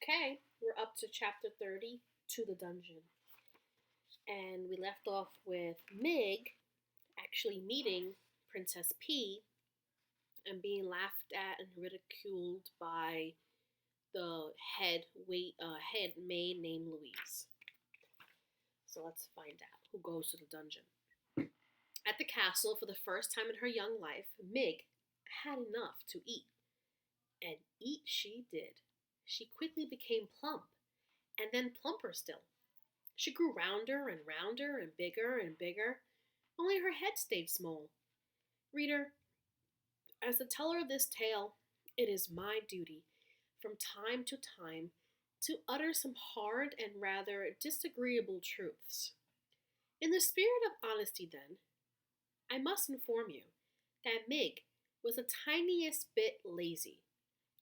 Okay, we're up to chapter 30, To the Dungeon. And we left off with Mig actually meeting Princess P and being laughed at and ridiculed by the head maid named Louise. So let's find out who goes to the dungeon. At the castle, for the first time in her young life, Mig had enough to eat. And eat she did. She quickly became plump, and then plumper still. She grew rounder and rounder and bigger, only her head stayed small. Reader, as the teller of this tale, it is my duty, from time to time, to utter some hard and rather disagreeable truths. In the spirit of honesty, then, I must inform you that Mig was the tiniest bit lazy,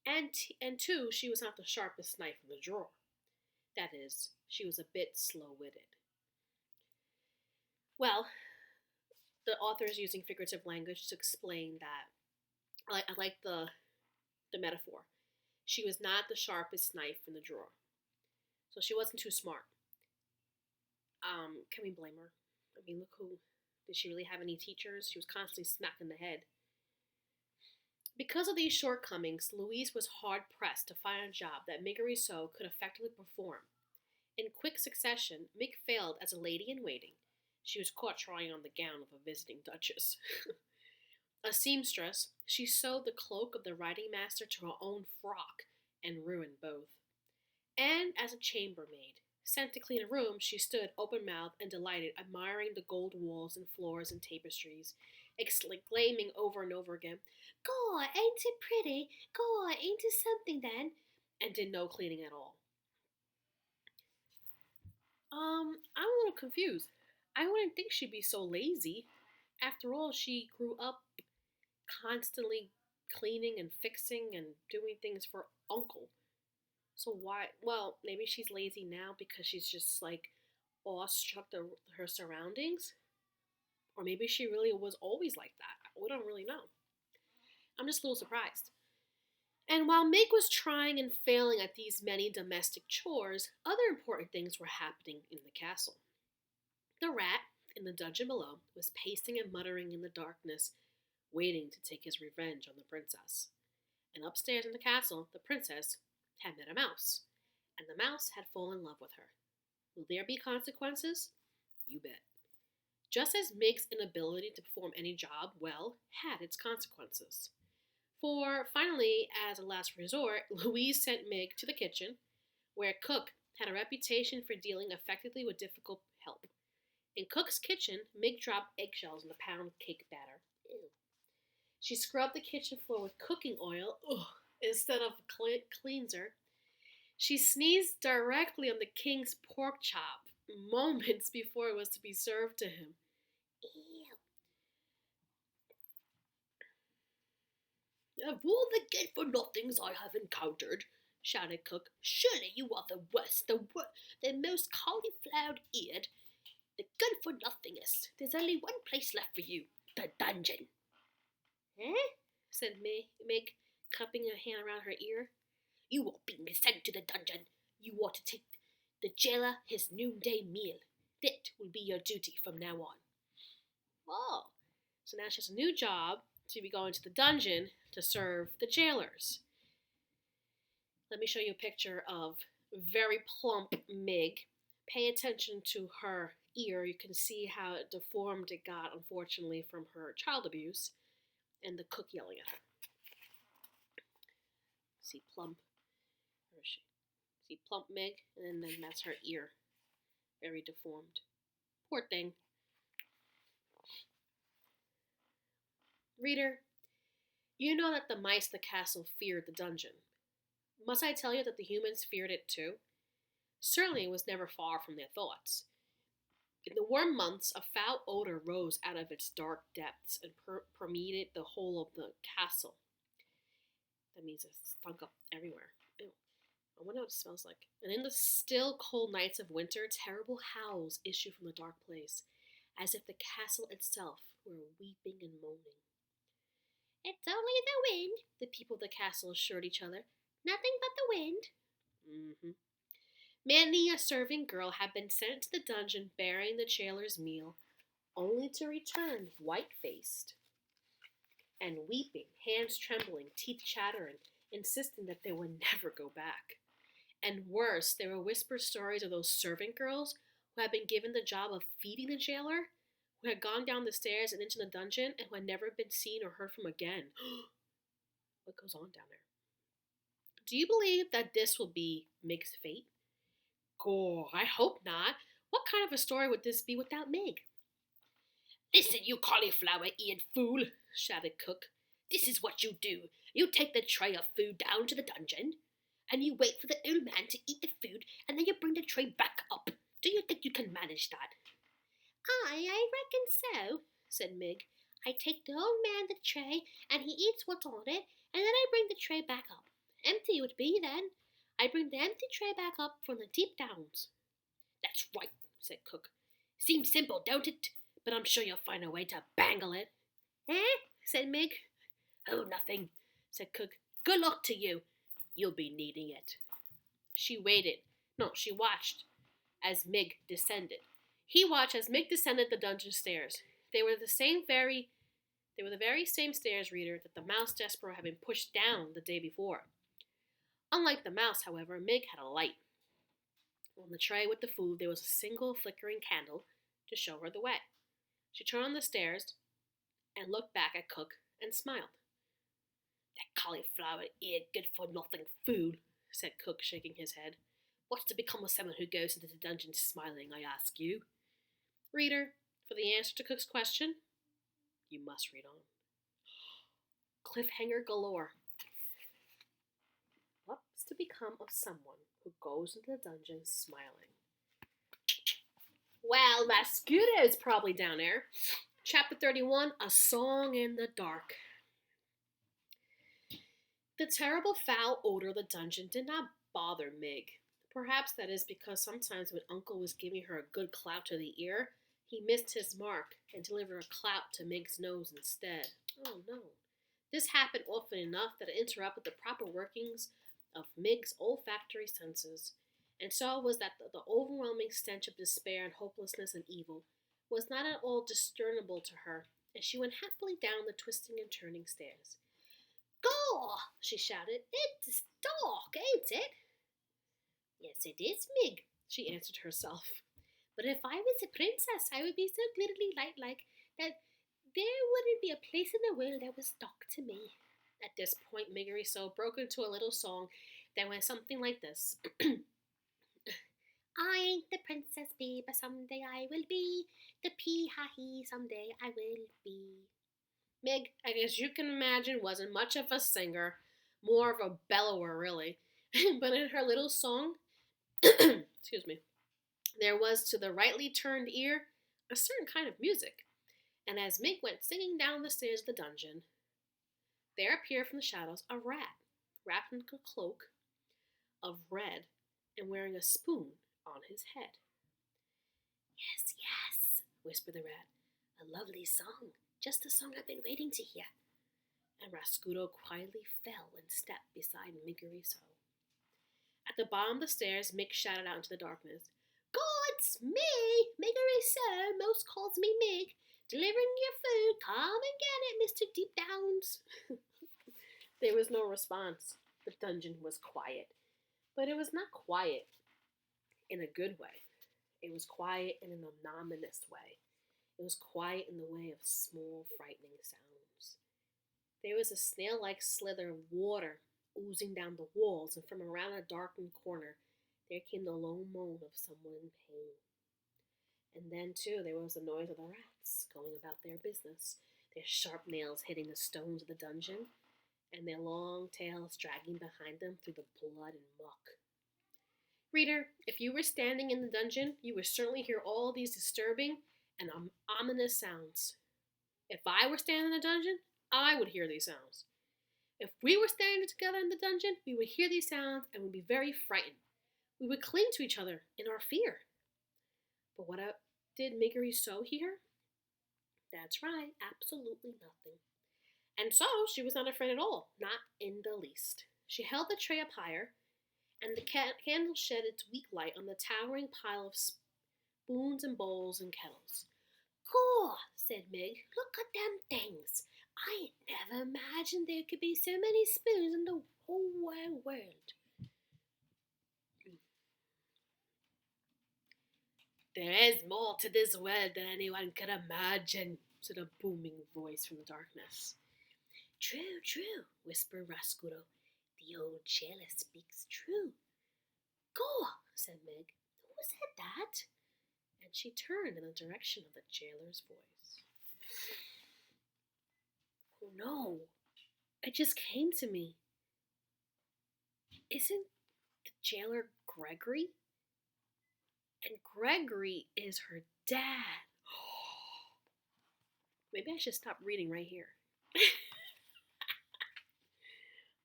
and two, she was not the sharpest knife in the drawer. That is, she was a bit slow-witted. Well, the author is using figurative language to explain that. I like the metaphor. She was not the sharpest knife in the drawer, so she wasn't too smart. Can we blame her? I mean, look who. Did she really have any teachers? She was constantly smacked in the head. Because of these shortcomings, Louise was hard pressed to find a job that Mig Rousseau could effectively perform. In quick succession, Mig failed as a lady in waiting. She was caught trying on the gown of a visiting duchess. A seamstress, she sewed the cloak of the riding master to her own frock and ruined both. And as a chambermaid, sent to clean a room, she stood open-mouthed and delighted, admiring the gold walls and floors and tapestries, exclaiming over and over again, "God, ain't it pretty? God, ain't it something then?" and did no cleaning at all. I'm a little confused. I wouldn't think she'd be so lazy. After all, she grew up constantly cleaning and fixing and doing things for Uncle. So why? Well, maybe she's lazy now because she's just like awestruck at her surroundings, or maybe she really was always like that. We don't really know. I'm just a little surprised. And while Meg was trying and failing at these many domestic chores, other important things were happening in the castle. The rat, in the dungeon below, was pacing and muttering in the darkness, waiting to take his revenge on the princess. And upstairs in the castle, the princess had met a mouse, and the mouse had fallen in love with her. Will there be consequences? You bet. Just as Mig's inability to perform any job well had its consequences. For finally, as a last resort, Louise sent Mig to the kitchen, where Cook had a reputation for dealing effectively with difficult help. In Cook's kitchen, Mig dropped eggshells in the pound cake batter. Ew. She scrubbed the kitchen floor with cooking oil instead of cleanser. She sneezed directly on the king's pork chop moments before it was to be served to him. Ew. Of all the good-for-nothings I have encountered, shouted Cook, surely you are the worst, the most cauliflower-eared, the good-for-nothingest. There's only one place left for you, the dungeon. Eh? Said Meg, cupping her hand around her ear. You are being sent to the dungeon. You are to take the jailer his noonday meal. That will be your duty from now on. Oh, so now she has a new job to be going to the dungeon to serve the jailers. Let me show you a picture of very plump Mig. Pay attention to her ear. You can see how deformed it got, unfortunately, from her child abuse and the cook yelling at her. See plump. Where is she? See plump Mig, and then that's her ear. Very deformed. Poor thing. Reader, you know that the mice in the castle feared the dungeon. Must I tell you that the humans feared it too? Certainly it was never far from their thoughts. In the warm months, a foul odor rose out of its dark depths and permeated the whole of the castle. That means it stunk up everywhere. Ew. I wonder what it smells like. And in the still, cold nights of winter, terrible howls issued from the dark place, as if the castle itself were weeping and moaning. It's only the wind, the people of the castle assured each other. Nothing but the wind. Mm-hmm. Many a serving girl had been sent to the dungeon bearing the jailer's meal, only to return white-faced and weeping, hands trembling, teeth chattering, insisting that they would never go back. And worse, there were whispered stories of those servant girls who had been given the job of feeding the jailer, who had gone down the stairs and into the dungeon, and who had never been seen or heard from again. What goes on down there? Do you believe that this will be Mig's fate? Gore, I hope not. What kind of a story would this be without Mig? Listen, you cauliflower-eared fool, shouted Cook. This is what you do. You take the tray of food down to the dungeon, and you wait for the old man to eat the food, and then you bring the tray back up. Do you think you can manage that? I reckon so, said Mig. I take the old man the tray, and he eats what's on it, and then I bring the tray back up. Empty it would be then. I bring the empty tray back up from the deep downs. That's right, said Cook. Seems simple, don't it? But I'm sure you'll find a way to bangle it. Eh? Said Mig. Oh, nothing, said Cook. Good luck to you. You'll be needing it. She waited. No, she watched as Mig descended. He watched as Mig descended the dungeon stairs. They were the very same stairs, reader, that the mouse Despereaux had been pushed down the day before. Unlike the mouse, however, Mig had a light. On the tray with the food there was a single flickering candle to show her the way. She turned on the stairs and looked back at Cook and smiled. That cauliflower-eared good-for-nothing food, said Cook, shaking his head. What's to become of someone who goes into the dungeon smiling, I ask you? Reader, for the answer to Cook's question, you must read on. Cliffhanger galore. What's to become of someone who goes into the dungeon smiling? Well, Rascudo's probably down there. Chapter 31, A Song in the Dark. The terrible foul odor of the dungeon did not bother Mig. Perhaps that is because sometimes when Uncle was giving her a good clout to the ear, he missed his mark and delivered a clout to Mig's nose instead. Oh no. This happened often enough that it interrupted the proper workings of Mig's olfactory senses, and so it was that the overwhelming stench of despair and hopelessness and evil was not at all discernible to her as she went happily down the twisting and turning stairs. Gaw! She shouted. It's dark, ain't it? Yes, it is, Mig, she answered herself. But if I was a princess, I would be so glitterly light-like that there wouldn't be a place in the world that was dark to me. At this point, Miggery broke into a little song that went something like this. I ain't the princess bee, but someday I will be. The pea-ha-hee, someday I will be. Mig, as you can imagine, wasn't much of a singer, more of a bellower, really. But in her little song, excuse me, there was to the rightly turned ear a certain kind of music. And as Mig went singing down the stairs of the dungeon, there appeared from the shadows a rat, wrapped in a cloak of red and wearing a spoon on his head. Yes, yes, whispered the rat. A lovely song, just the song I've been waiting to hear. And Rascudo quietly fell and stepped beside Miggery. At the bottom of the stairs, Mig shouted out into the darkness. God's me! Miggery most calls me Mig. Delivering your food. Come and get it, Mr. Deep Downs. There was no response. The dungeon was quiet. But it was not quiet in a good way. It was quiet in an ominous way. It was quiet in the way of small, frightening sounds. There was a snail-like slither of water oozing down the walls, and from around a darkened corner there came the low moan of someone in pain. And then, too, there was the noise of the rats going about their business, their sharp nails hitting the stones of the dungeon, and their long tails dragging behind them through the blood and muck. Reader, if you were standing in the dungeon, you would certainly hear all these disturbing and ominous sounds. If I were standing in the dungeon, I would hear these sounds. If we were standing together in the dungeon, we would hear these sounds and would be very frightened. We would cling to each other in our fear. But what did Miggery hear? That's right, absolutely nothing. And so she was not afraid at all, not in the least. She held the tray up higher, and the candle shed its weak light on the towering pile of spoons and bowls and kettles. "Gaw," said Meg, "look at them things. I never imagined there could be so many spoons in the whole wide world." "There is more to this world than anyone could imagine," said a booming voice from the darkness. "True, true," whispered Rascuro. "The old jailer speaks true." "Gaw," said Meg, "who said that?" And she turned in the direction of the jailer's voice. "Oh no, it just came to me. Isn't the jailer Gregory? And Gregory is her dad. Maybe I should stop reading right here."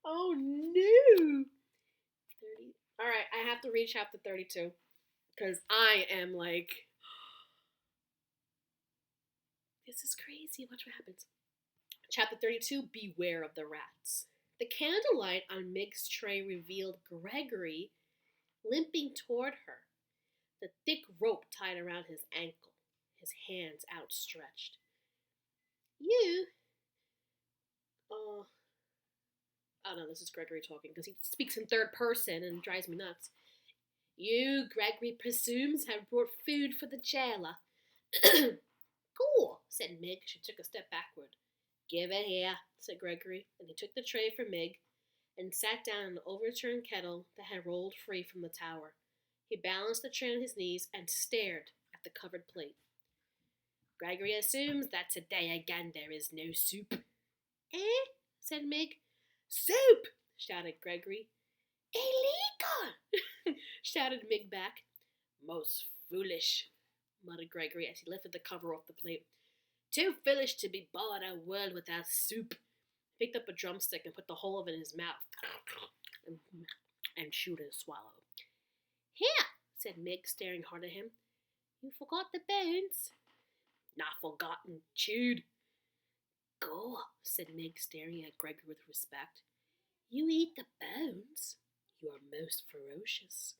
Oh no! 30. All right, I have to read chapter 32 because I am like, this is crazy. Watch what happens. Chapter 32, Beware of the Rats. The candlelight on Mig's tray revealed Gregory limping toward her, the thick rope tied around his ankle, his hands outstretched. "You, oh no, this is Gregory talking because he speaks in third person and it drives me nuts. "You, Gregory presumes, have brought food for the jailer." "Cool," said Mig. She took a step backward. "Give it here," said Gregory, and he took the tray from Mig and sat down in the overturned kettle that had rolled free from the tower. He balanced the tray on his knees and stared at the covered plate. "Gregory assumes that today again there is no soup." "Eh?" said Mig. "Soup!" shouted Gregory. "Illegal!" shouted Mig back. "Most foolish," muttered Gregory as he lifted the cover off the plate. "Too foolish to be born in a world without soup." He picked up a drumstick and put the whole of it in his mouth and chewed and swallowed. "Here," said Mig, staring hard at him. "You forgot the bones." "Not forgotten, chewed." "Gaw," said Mig, staring at Gregory with respect. "You eat the bones? You are most ferocious."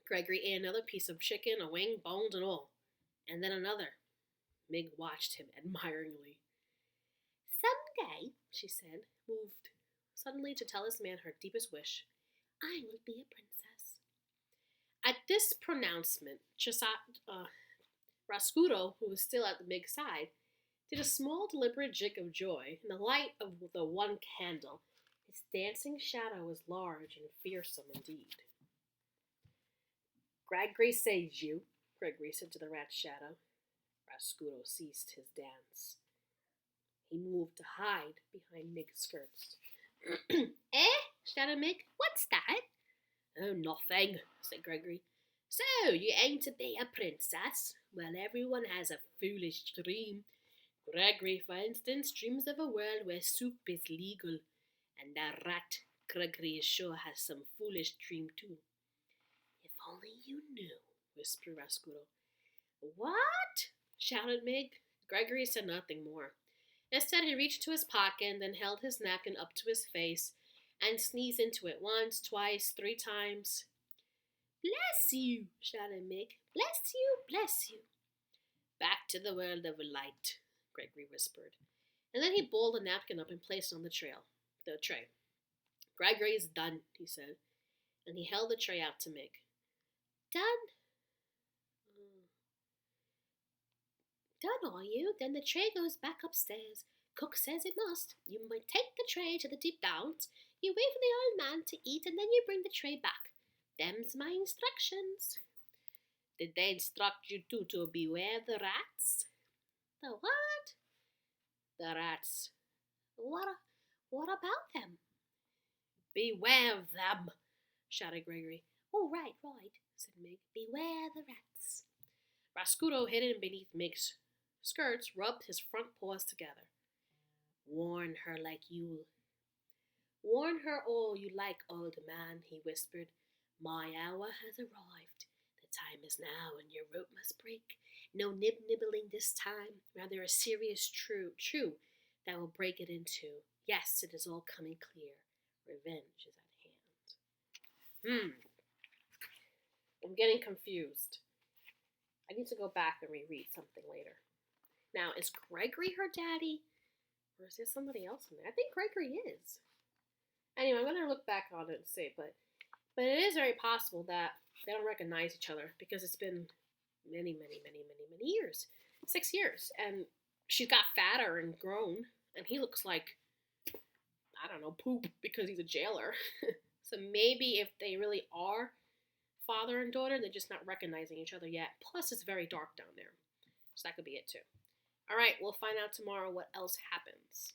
Gregory ate another piece of chicken, a wing, bones, and all, and then another. Mig watched him admiringly. "Someday," she said, moved suddenly to tell this man her deepest wish, "I will be a princess." At this pronouncement, Rascuro, who was still at Mig's side, did a small deliberate jig of joy in the light of the one candle. Its dancing shadow was large and fearsome indeed. "Gregory saves you," Gregory said to the rat's shadow. Rascuro ceased his dance. He moved to hide behind Mig's skirts. "Eh?" shouted Mig. "What's that?" "Oh, nothing," said Gregory. "So, you aim to be a princess? Well, everyone has a foolish dream. Gregory, for instance, dreams of a world where soup is legal. And that rat, Gregory is sure, has some foolish dream too." "If only you knew," whispered Rascuro. "What?" shouted Mig. Gregory said nothing more. Instead, he reached into his pocket and then held his napkin up to his face and sneezed into it once, twice, 3 times. "Bless you!" shouted Mig. "Bless you, bless you." "Back to the world of light," Gregory whispered. And then he balled the napkin up and placed it on the tray. "Gregory's done," he said, and he held the tray out to Mig. "Done? Done, are you? Then the tray goes back upstairs. Cook says it must. You might take the tray to the deep downs. You wait for the old man to eat, and then you bring the tray back. Them's my instructions." "Did they instruct you too to beware the rats?" "The what?" "The rats." What about them?" "Beware of them," shouted Gregory. "Oh, right, said Mig. "Beware the rats." Rascuro, hidden beneath Mig's skirts, rubbed his front paws together. Warn her all you like, old man," he whispered. "My hour has arrived. The time is now, and your rope must break. No nibbling this time, rather a serious chew that will break it in two. Yes, it is all coming clear. Revenge is at hand." I'm getting confused. I need to go back and reread something later. Now, is Gregory her daddy? Or is there somebody else in there? I think Gregory is. Anyway, I'm gonna look back on it and see, but it is very possible that they don't recognize each other because it's been many years. 6 years. And she's got fatter and grown, and he looks like, I don't know, poop because he's a jailer. So maybe if they really are father and daughter, they're just not recognizing each other yet. Plus, it's very dark down there. So that could be it too. All right, we'll find out tomorrow what else happens.